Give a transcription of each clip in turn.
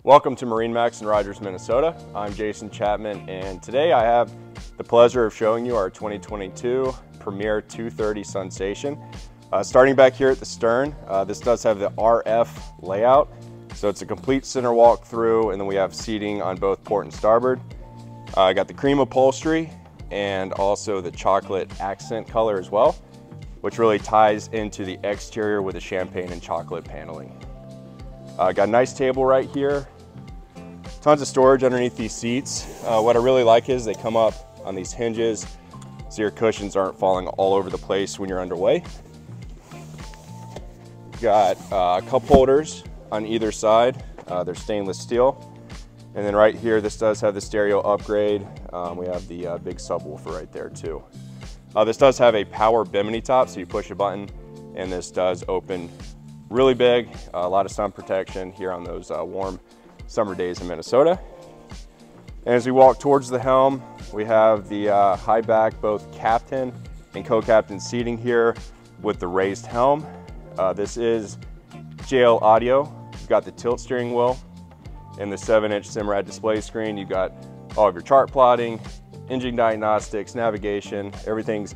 Welcome to MarineMax in Rogers, Minnesota. I'm Jason Chapman, and today I have the pleasure of showing you our 2022 Premier 230 Sunsation. Starting back here at the stern, this does have the RF layout, so it's a complete center walk through, and then we have seating on both port and starboard. I got the cream upholstery and also the chocolate accent color as well, which really ties into the exterior with the champagne and chocolate paneling. Got a nice table right here. Tons of storage underneath these seats. What I really like is they come up on these hinges so your cushions aren't falling all over the place when you're underway. Got cup holders on either side. They're stainless steel. And then right here, this does have the stereo upgrade. We have the big subwoofer right there too. This does have a power bimini top, so you push a button and this does open really big. A lot of sun protection here on those warm summer days in Minnesota. And as we walk towards the helm, we have the high back, both captain and co-captain seating here with the raised helm. This is JL audio. You've got the tilt steering wheel and the 7-inch Simrad display screen. You've got all of your chart plotting, engine diagnostics, navigation. Everything's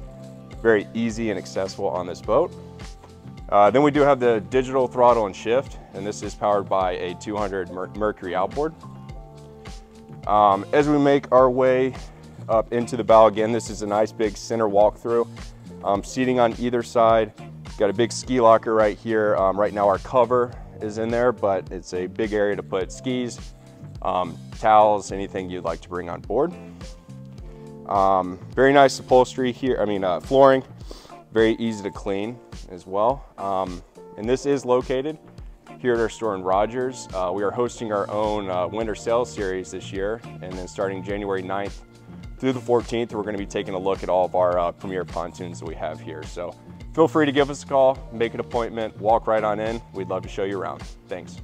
very easy and accessible on this boat. Then we do have the digital throttle and shift, and this is powered by a 200 Mercury outboard. As we make our way up into the bow again, this is a nice big center walkthrough. Seating on either side. Got a big ski locker right here. Right now our cover is in there, but it's a big area to put skis, towels, anything you'd like to bring on board. Very nice upholstery here, flooring. Very easy to clean as well. And this is located here at our store in Rogers. We are hosting our own winter sales series this year, and then starting January 9th through the 14th, we're going to be taking a look at all of our premier pontoons that we have here. So feel free to give us a call, make an appointment, walk right on in. We'd love to show you around. Thanks.